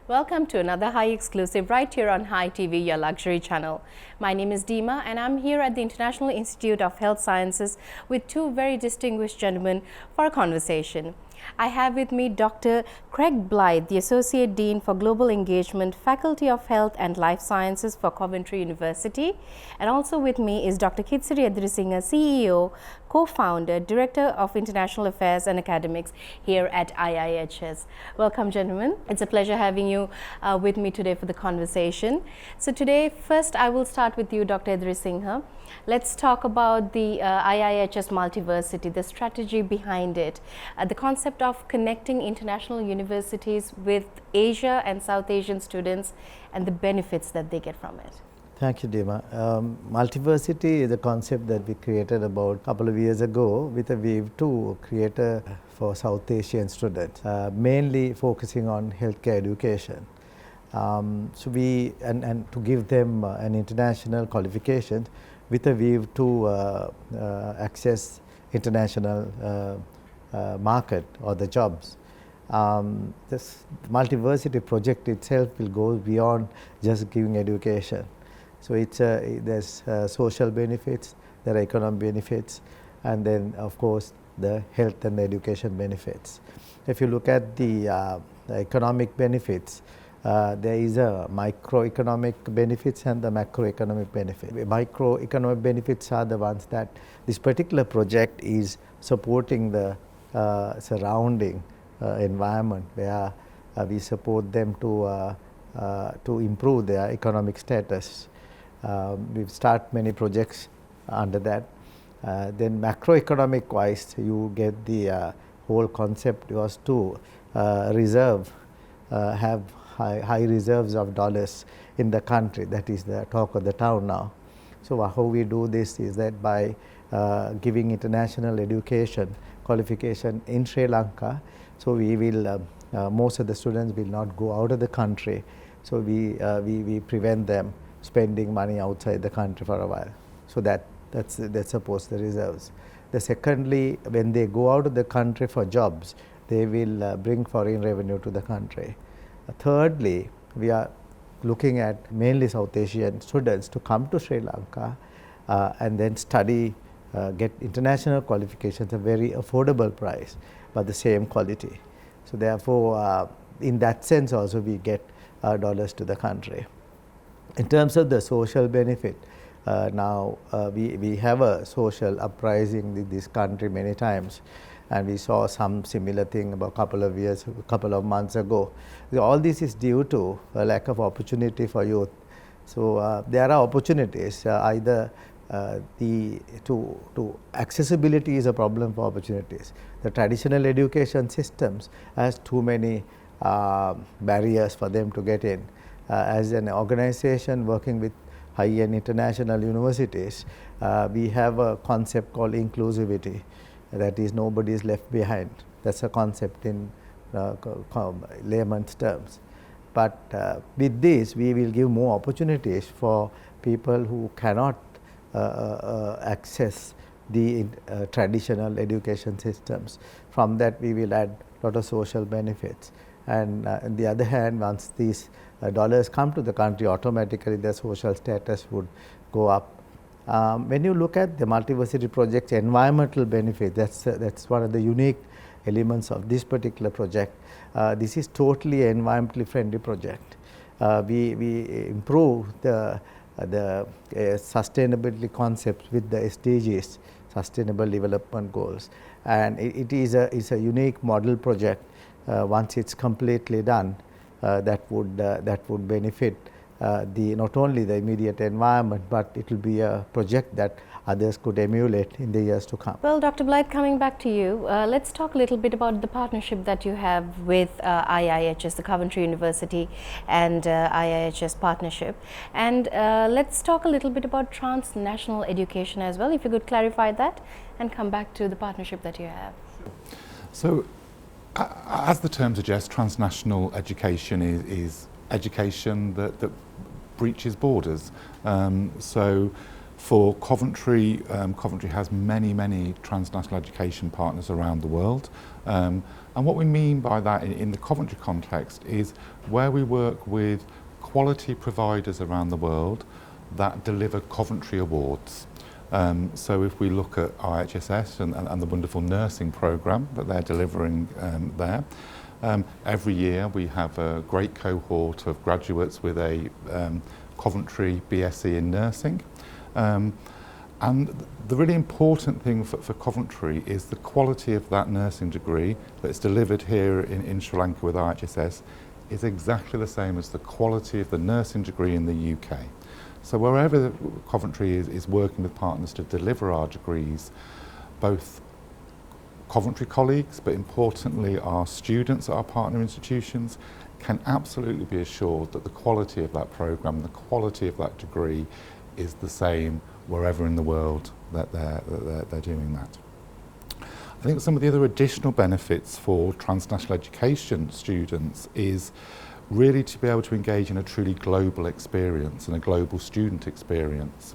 Welcome to another Hi exclusive right here on Hi TV, your luxury channel. My name is Deema and I'm here at the International Institute of Health Sciences with two very distinguished gentlemen for a conversation. I have with me Dr. Craig Blythe, the Associate Dean for Global Engagement, Faculty of Health and Life Sciences for Coventry University. And also with me is Dr. Kitsiri Adrisinghe, CEO, co-founder, Director of International Affairs and Academics here at IIHS. Welcome, gentlemen. It's a pleasure having you with me today for the conversation. So today, first I will start with you, Dr. Adrisinghe. Let's talk about the IIHS Multiversity, the strategy behind it, the concept of connecting international universities with Asia and South Asian students and the benefits that they get from it. Thank you, Deema. Multiversity is a concept that we created about a couple of years ago with a view to create for South Asian students, mainly focusing on healthcare education. So we and to give them an international qualification with a view to access international market or the jobs. This multiversity project itself will go beyond just giving education. So there's social benefits, there are economic benefits, and then of course the health and the education benefits. If you look at the economic benefits, there is a microeconomic benefits and the macroeconomic benefit. Microeconomic benefits are the ones that this particular project is supporting the surrounding environment, where we support them to improve their economic status. We've started many projects under that. Then macroeconomic wise, you get the whole concept was to have high reserves of dollars in the country. That is the talk of the town now. So how we do this is that by giving international education qualification in Sri Lanka, so we will most of the students will not go out of the country. So we prevent them spending money outside the country for a while. So that's supposed the reserves. The secondly, when they go out of the country for jobs, they will bring foreign revenue to the country. Thirdly, we are looking at mainly South Asian students to come to Sri Lanka and then study, get international qualifications at a very affordable price, but the same quality. So therefore, in that sense also we get dollars to the country. In terms of the social benefit, now we have a social uprising in this country many times, and we saw some similar thing about a couple of months ago. So all this is due to a lack of opportunity for youth. So there are opportunities, either to accessibility is a problem for opportunities. The traditional education systems has too many barriers for them to get in. As an organization working with high-end international universities, we have a concept called inclusivity. That is, nobody is left behind. That's a concept in layman's terms. But with this, we will give more opportunities for people who cannot access the traditional education systems. From that, we will add a lot of social benefits. And on the other hand, once these dollars come to the country, automatically their social status would go up. When you look at the multiversity project's environmental benefit, that's one of the unique elements of this particular project. This is totally environmentally friendly project. We improve the sustainability concepts with the SDGs, Sustainable Development Goals, and it is a unique model project. Once it's completely done, that would benefit not only the immediate environment, but it will be a project that others could emulate in the years to come. Well, Dr. Blythe, coming back to you, let's talk a little bit about the partnership that you have with IIHS, the Coventry University and IIHS partnership. And let's talk a little bit about transnational education as well, if you could clarify that and come back to the partnership that you have. So, as the term suggests, transnational education is education that breaches borders. So For Coventry, Coventry has many transnational education partners around the world. And what we mean by that in the Coventry context is where we work with quality providers around the world that deliver Coventry awards. So if we look at IIHS and the wonderful nursing programme that they're delivering there, every year we have a great cohort of graduates with a Coventry BSc in nursing. And the really important thing for Coventry is the quality of that nursing degree that's delivered here in Sri Lanka with IIHS is exactly the same as the quality of the nursing degree in the UK. So wherever Coventry is working with partners to deliver our degrees, both Coventry colleagues, but importantly our students at our partner institutions, can absolutely be assured that the quality of that programme, the quality of that degree is the same wherever in the world that they're doing that. I think some of the other additional benefits for transnational education students is really to be able to engage in a truly global experience and a global student experience.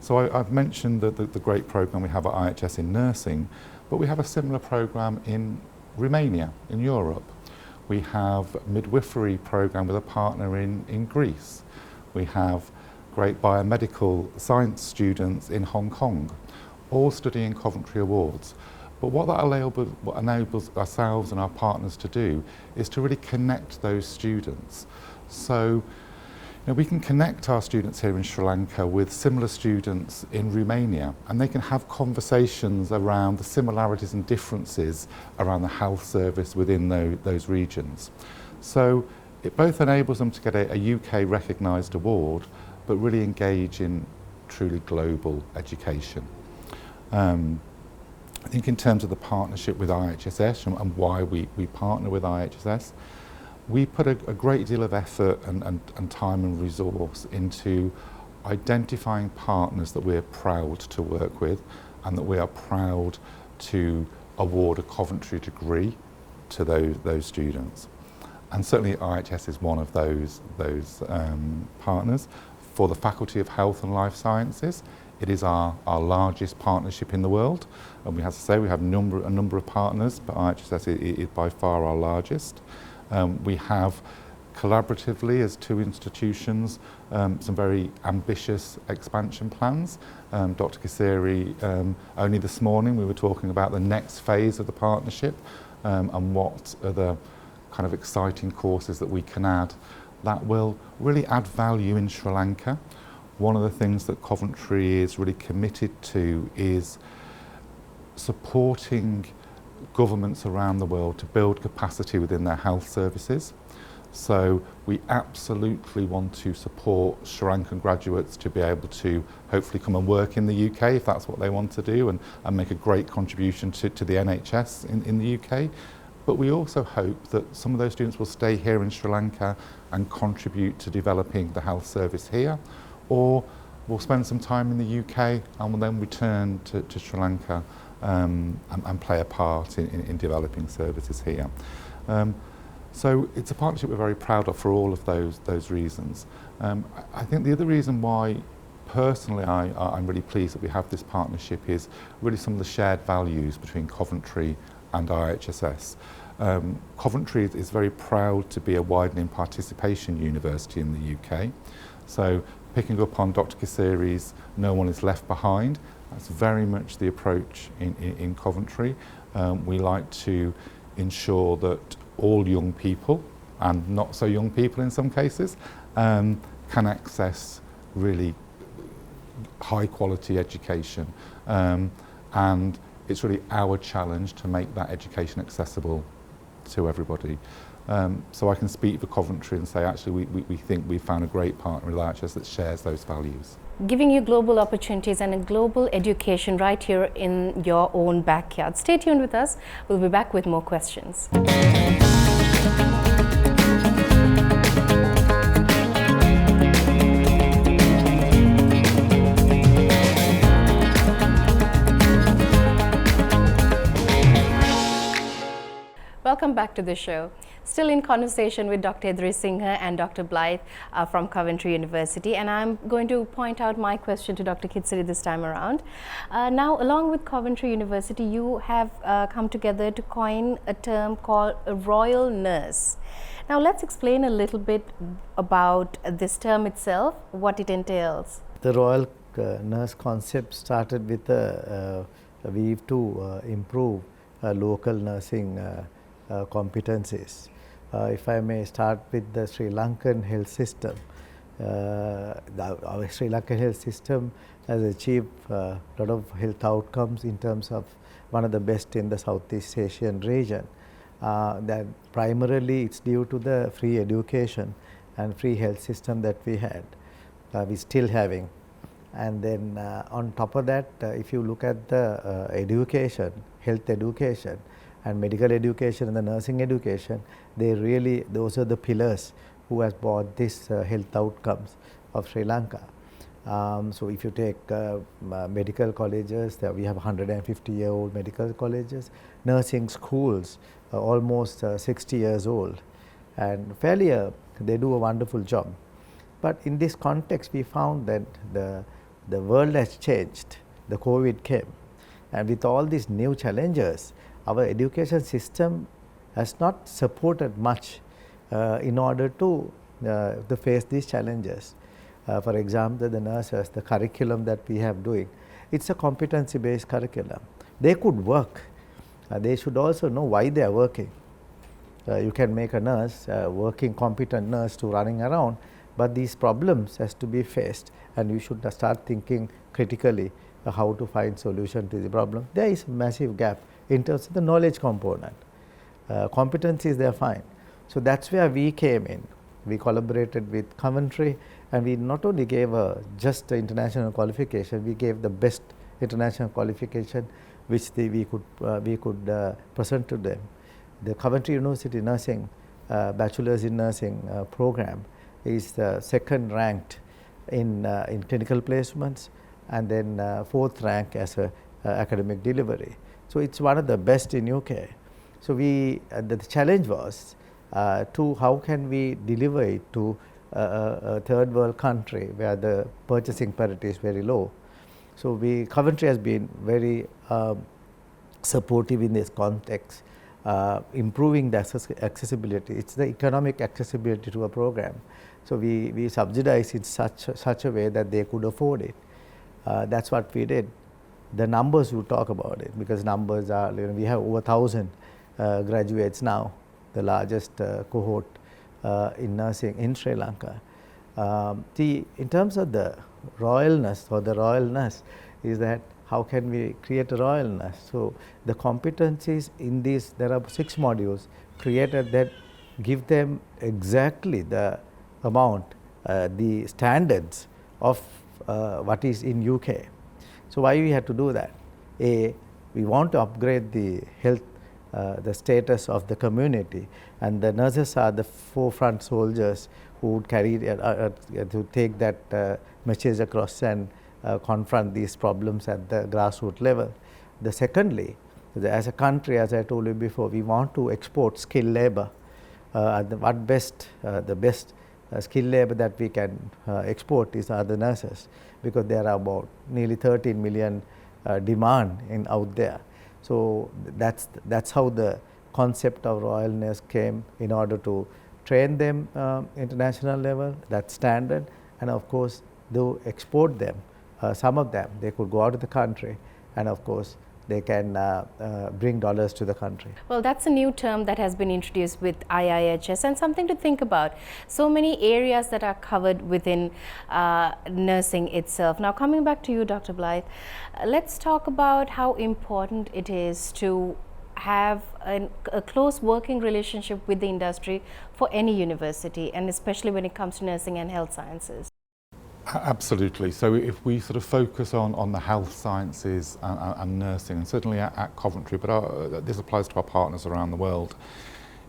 So I've mentioned the great programme we have at IIHS in nursing, but we have a similar programme in Romania, in Europe. We have a midwifery programme with a partner in Greece. We have great biomedical science students in Hong Kong, all studying Coventry awards. But what that enables ourselves and our partners to do is to really connect those students. So we can connect our students here in Sri Lanka with similar students in Romania, and they can have conversations around the similarities and differences around the health service within those regions. So it both enables them to get a UK recognised award, but really engage in truly global education. I think in terms of the partnership with IIHS and why we partner with IIHS, we put a great deal of effort and time and resource into identifying partners that we're proud to work with and that we are proud to award a Coventry degree to those students. And certainly IIHS is one of those partners. For the Faculty of Health and Life Sciences, it is our largest partnership in the world, and we have to say we have a number of partners, but IIHS is by far our largest. We have collaboratively as two institutions some very ambitious expansion plans. Dr. Kasiri, only this morning we were talking about the next phase of the partnership and what are the kind of exciting courses that we can add that will really add value in Sri Lanka. One of the things that Coventry is really committed to is supporting governments around the world to build capacity within their health services. So we absolutely want to support Sri Lankan graduates to be able to hopefully come and work in the UK if that's what they want to do and make a great contribution to the NHS in the UK. But we also hope that some of those students will stay here in Sri Lanka and contribute to developing the health service here, or we'll spend some time in the UK and will then return to Sri Lanka and play a part in developing services here. So it's a partnership we're very proud of for all of those reasons. I think the other reason why personally I'm really pleased that we have this partnership is really some of the shared values between Coventry and IIHS. Coventry is very proud to be a widening participation university in the UK. So picking up on Dr. Kasiri's No One Is Left Behind, that's very much the approach in Coventry. We like to ensure that all young people, and not so young people in some cases, can access really high quality education. And it's really our challenge to make that education accessible to everybody. So I can speak for Coventry and say actually we think we've found a great partner with IIHS that shares those values. Giving you global opportunities and a global education right here in your own backyard. Stay tuned with us. We'll be back with more questions. Welcome back to the show. Still in conversation with Dr. Idris Singha and Dr. Blythe from Coventry University, and I'm going to point out my question to Dr. Kitsari this time around. Now, along with Coventry University, you have come together to coin a term called a royal nurse. Now, let's explain a little bit about this term itself, what it entails. The royal nurse concept started with a weave to improve local nursing competencies. If I may start with the Sri Lankan health system. Our Sri Lankan health system has achieved a lot of health outcomes in terms of one of the best in the Southeast Asian region. That primarily it's due to the free education and free health system that we had, we're still having. And then on top of that, if you look at the education, health education and medical education and the nursing education, those are the pillars who has brought this health outcomes of Sri Lanka. So if you take medical colleges, we have 150-year-old medical colleges, nursing schools, almost 60 years old, and fairly they do a wonderful job. But in this context, we found that the world has changed. The COVID came, and with all these new challenges, our education system has not supported much in order to face these challenges. For example, the nurses, the curriculum that we have doing, it's a competency-based curriculum. They could work. They should also know why they are working. You can make a nurse, working competent nurse to running around, but these problems has to be faced, and you should start thinking critically how to find solution to the problem. There is a massive gap in terms of the knowledge component. Competencies, they are fine. So that's where we came in. We collaborated with Coventry, and we not only gave just the international qualification, we gave the best international qualification which we could present to them. The Coventry University Nursing Bachelor's in Nursing program is the second ranked in clinical placements, and then fourth rank as a academic delivery. So it's one of the best in UK. So the challenge was to how can we deliver it to a third world country where the purchasing parity is very low. So Coventry has been very supportive in this context, improving the accessibility. It's the economic accessibility to a program. So we subsidize it such a way that they could afford it. That's what we did. The numbers will talk about it, because numbers are, we have over 1,000 graduates now, the largest cohort in nursing in Sri Lanka. In terms of the royalness or the royal nurse, is that how can we create a royal nurse? So the competencies in this, there are 6 modules created that give them exactly the amount, the standards of what is in UK. So why we had to do that? We want to upgrade the health, the status of the community, and the nurses are the forefront soldiers who would carry to take that message across and confront these problems at the grassroots level. Secondly, as a country, as I told you before, we want to export skilled labor. The best skilled labor that we can export are the nurses, because there are about nearly 13 million demand out there. So that's how the concept of royal nurse came, in order to train them international level, that's standard, and of course to export them. Some of them, they could go out of the country, and of course they can bring dollars to the country. Well, that's a new term that has been introduced with IIHS, and something to think about. So many areas that are covered within nursing itself. Now, coming back to you, Dr. Blythe, let's talk about how important it is to have a close working relationship with the industry for any university, and especially when it comes to nursing and health sciences. Absolutely. So if we sort of focus on the health sciences and nursing, and certainly at Coventry, but this applies to our partners around the world.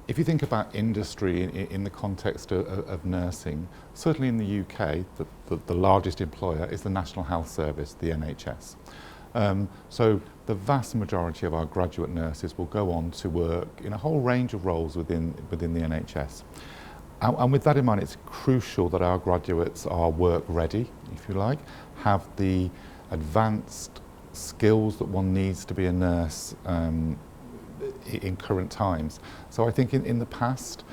If you think about industry in the context of nursing, certainly in the UK, the largest employer is the National Health Service, the NHS. So the vast majority of our graduate nurses will go on to work in a whole range of roles within the NHS. And with that in mind, it's crucial that our graduates are work ready, if you like, have the advanced skills that one needs to be a nurse in current times. So I think in the past,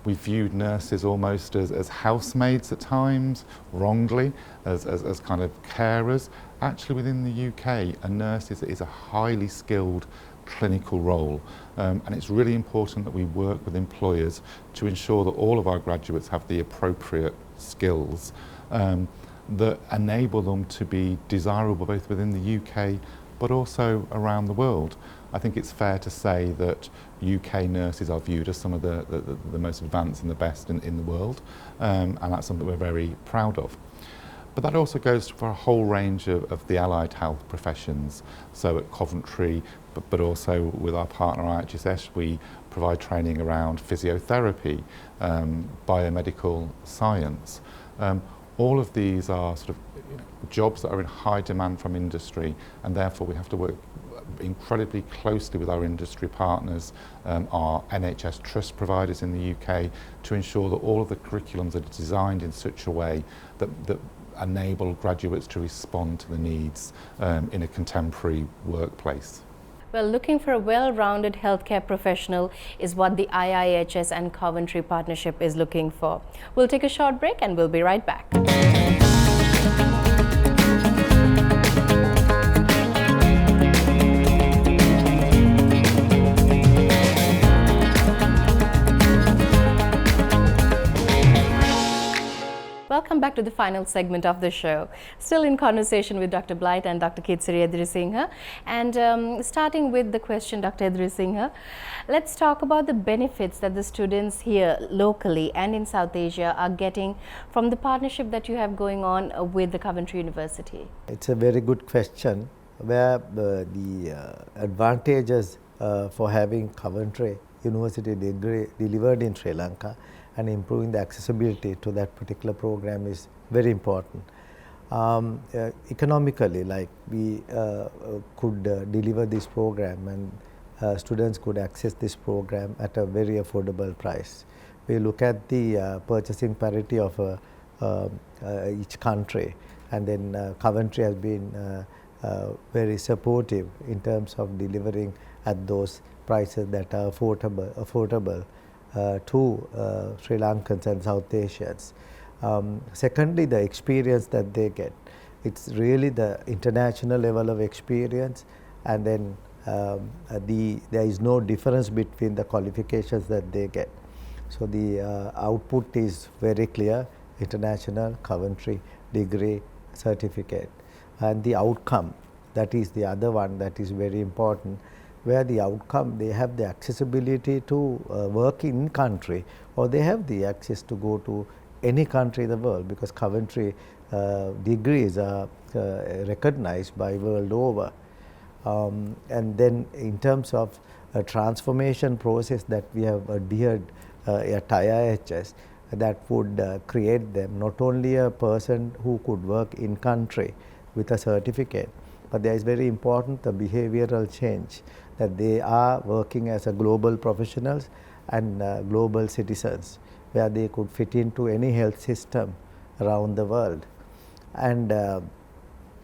we viewed nurses almost as housemaids at times, wrongly, as kind of carers. Actually, within the UK, a nurse is a highly skilled clinical role, and it's really important that we work with employers to ensure that all of our graduates have the appropriate skills that enable them to be desirable both within the UK but also around the world. I think it's fair to say that UK nurses are viewed as some of the most advanced and the best in the world, and that's something we're very proud of. But that also goes for a whole range of the allied health professions. So at Coventry, but also with our partner IIHS, we provide training around physiotherapy, biomedical science. All of these are sort of jobs that are in high demand from industry, and therefore we have to work incredibly closely with our industry partners, our NHS trust providers in the UK, to ensure that all of the curriculums are designed in such a way that enable graduates to respond to the needs in a contemporary workplace. Well, looking for a well-rounded healthcare professional is what the IIHS and Coventry partnership is looking for. We'll take a short break and we'll be right back. Welcome back to the final segment of the show. Still in conversation with Dr. Blight and Dr. Kitsiri Edrisinghe. And starting with the question, Dr. Edrisinghe, let's talk about the benefits that the students here locally and in South Asia are getting from the partnership that you have going on with the Coventry University. It's a very good question, where the advantages for having Coventry University degree delivered in Sri Lanka and improving the accessibility to that particular program is very important. Economically, like we could deliver this program, and students could access this program at a very affordable price. We look at the purchasing parity of each country, and then Coventry has been very supportive in terms of delivering at those prices that are affordable to Sri Lankans and South Asians. Secondly, the experience that they get. It's really the international level of experience, and then there is no difference between the qualifications that they get. So the output is very clear: international, Coventry degree, certificate. And the outcome, that is the other one that is very important, where the outcome, they have the accessibility to work in country, or they have the access to go to any country in the world, because Coventry degrees are recognized by world over. And then in terms of a transformation process that we have adhered at IIHS, that would create them not only a person who could work in country with a certificate, but there is very important the behavioral change, that they are working as a global professionals and global citizens, where they could fit into any health system around the world. And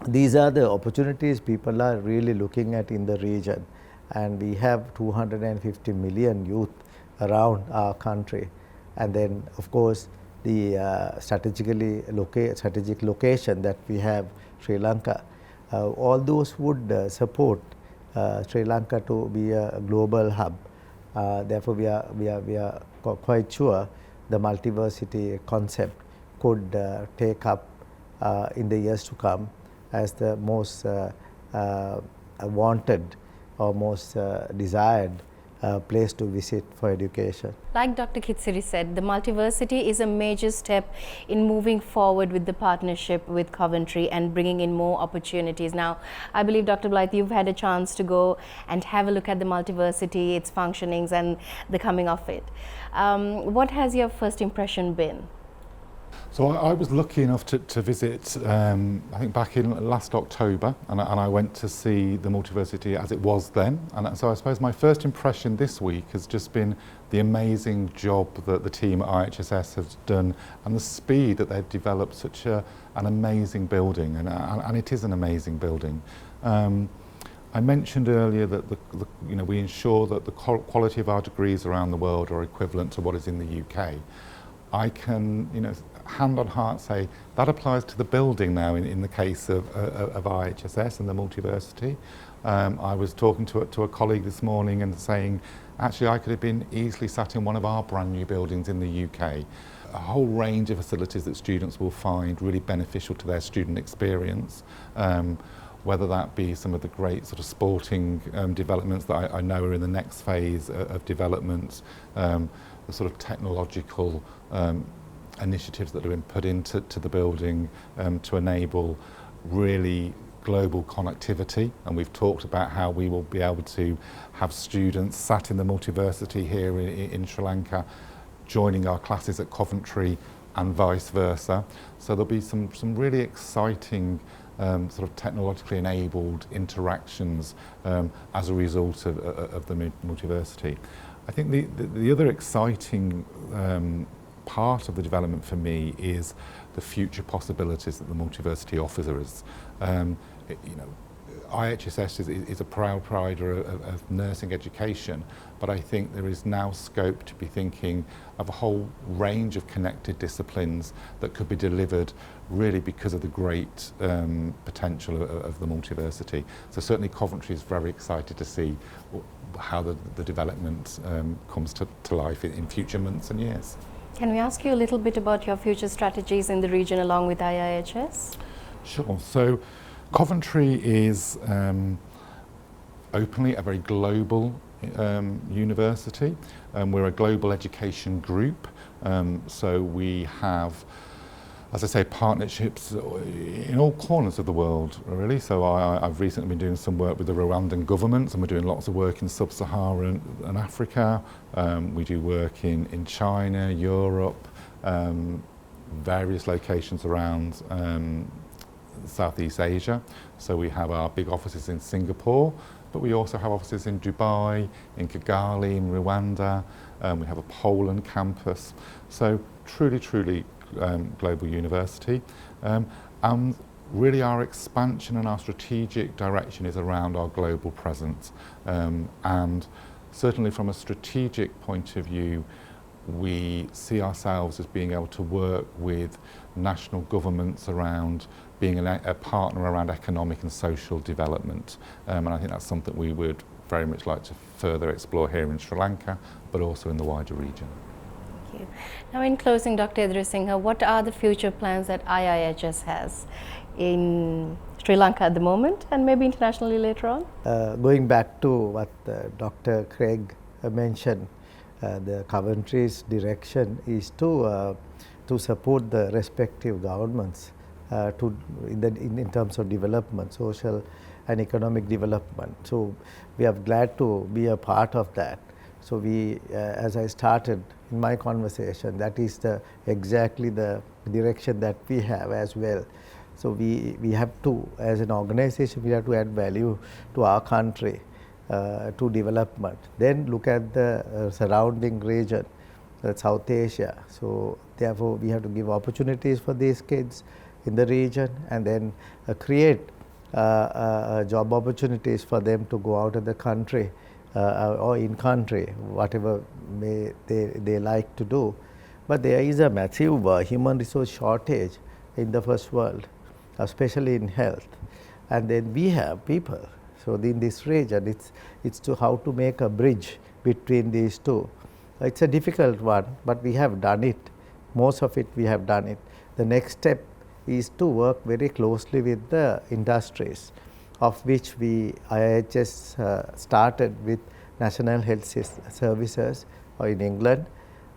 these are the opportunities people are really looking at in the region. And we have 250 million youth around our country. And then, of course, the strategic location that we have, Sri Lanka, all those would support Sri Lanka to be a global hub. Therefore, we are quite sure the multiversity concept could take up in the years to come as the most wanted or most desired place to visit for education. Like Dr. Kitsiri said, the multiversity is a major step in moving forward with the partnership with Coventry and bringing in more opportunities. Now, I believe, Dr. Blythe, you've had a chance to go and have a look at the multiversity, its functionings and the coming of it. What has your first impression been? So I was lucky enough to visit, I think back in last October, and I went to see the Multiversity as it was then. And so I suppose my first impression this week has just been the amazing job that the team at IIHS has done, and the speed that they've developed such an amazing building, and it is an amazing building. I mentioned earlier that we ensure that the quality of our degrees around the world are equivalent to what is in the UK. I can, hand on heart say that applies to the building now in the case of IIHS and the Multiversity. I was talking to a colleague this morning and saying, actually I could have been easily sat in one of our brand new buildings in the UK. A whole range of facilities that students will find really beneficial to their student experience. Whether that be some of the great sort of sporting developments that I know are in the next phase of development, the sort of technological initiatives that have been put into the building to enable really global connectivity, and we've talked about how we will be able to have students sat in the Multiversity here in Sri Lanka joining our classes at Coventry and vice versa. So there'll be some really exciting sort of technologically enabled interactions as a result of the Multiversity. I think the other exciting part of the development for me is the future possibilities that the Multiversity offers us. IIHS is a proud provider of nursing education, but I think there is now scope to be thinking of a whole range of connected disciplines that could be delivered really because of the great potential of the Multiversity. So certainly Coventry is very excited to see how the development comes to life in future months and years. Can we ask you a little bit about your future strategies in the region along with IIHS? Sure. So Coventry is openly a very global university. We're a global education group. So we have, as I say, partnerships in all corners of the world, really. So I've recently been doing some work with the Rwandan government, and we're doing lots of work in sub-Saharan and Africa. We do work in China, Europe, various locations around Southeast Asia. So we have our big offices in Singapore, but we also have offices in Dubai, in Kigali, in Rwanda. We have a Poland campus. So truly global university. And really our expansion and our strategic direction is around our global presence. And certainly from a strategic point of view, we see ourselves as being able to work with national governments around being a partner around economic and social development. And I think that's something we would very much like to further explore here in Sri Lanka, but also in the wider region. Thank you. Now in closing, Dr. Idrisinghe, what are the future plans that IIHS has in Sri Lanka at the moment and maybe internationally later on? Going back to what Dr. Craig mentioned, the Coventry's direction is to support the respective governments in terms of development, social and economic development. So we are glad to be a part of that. So we, as I started in my conversation, that is exactly the direction that we have as well. So we have to, as an organization, we have to add value to our country, to development. Then look at the surrounding region, South Asia. So therefore we have to give opportunities for these kids in the region, and then create job opportunities for them to go out of the country or in country, whatever they like to do. But there is a massive human resource shortage in the first world, especially in health. And then we have people. So in this region, it's to how to make a bridge between these two. It's a difficult one, but we have done it. Most of it we have done it. The next step is to work very closely with the industries, of which IIHS started with National Health Services in England,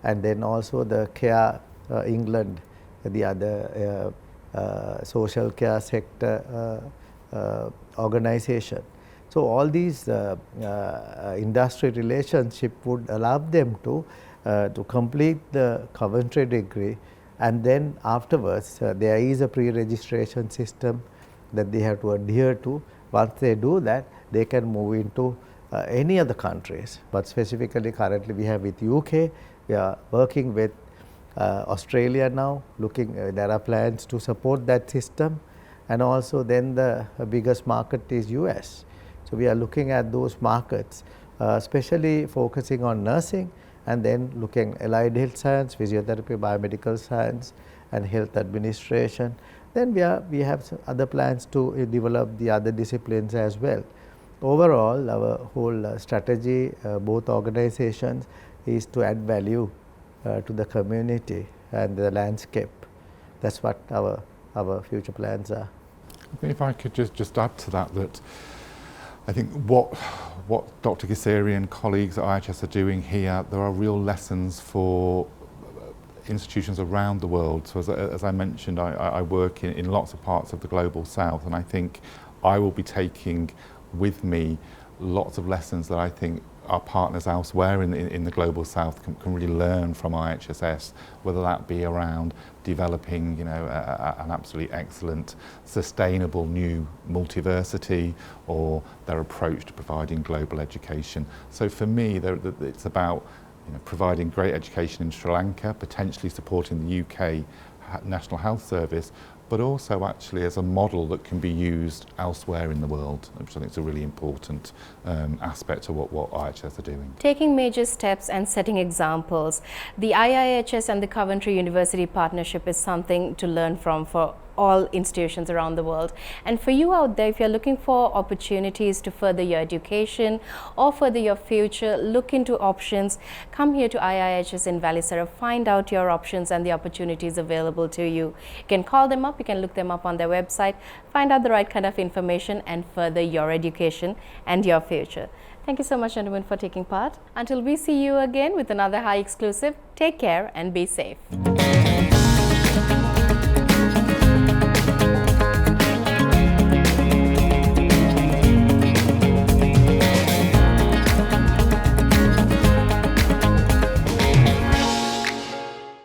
and then also the Care England, the other social care sector organization. So all these industry relationship would allow them to complete the Coventry degree And then afterwards, there is a pre-registration system that they have to adhere to. Once they do that, they can move into any other countries. But specifically, currently we have with UK, we are working with Australia now, looking, there are plans to support that system. And also then the biggest market is US. So we are looking at those markets, especially focusing on nursing, and then looking allied health science, physiotherapy, biomedical science, and health administration. Then we have some other plans to develop the other disciplines as well. Overall, our whole strategy, both organizations, is to add value to the community and the landscape. That's what our future plans are. If I could just add to that, that I think what Dr. Ghasiri and colleagues at IIHS are doing here, there are real lessons for institutions around the world. So as I mentioned, I work in lots of parts of the global south, and I think I will be taking with me lots of lessons that I think our partners elsewhere in the global south can really learn from IIHS, whether that be around developing an absolutely excellent, sustainable new multiversity, or their approach to providing global education. So for me, it's about providing great education in Sri Lanka, potentially supporting the UK National Health Service, but also actually as a model that can be used elsewhere in the world, which I think is a really important aspect of what IIHS are doing. Taking major steps and setting examples, the IIHS and the Coventry University partnership is something to learn from for all institutions around the world. And for you out there, if you're looking for opportunities to further your education or further your future, look into options, come here to IIHS in Valisara, find out your options and the opportunities available to you. You can call them up, you can look them up on their website, find out the right kind of information and further your education and your future. Thank you so much, gentlemen, for taking part. Until we see you again with another Hi exclusive, take care and be safe.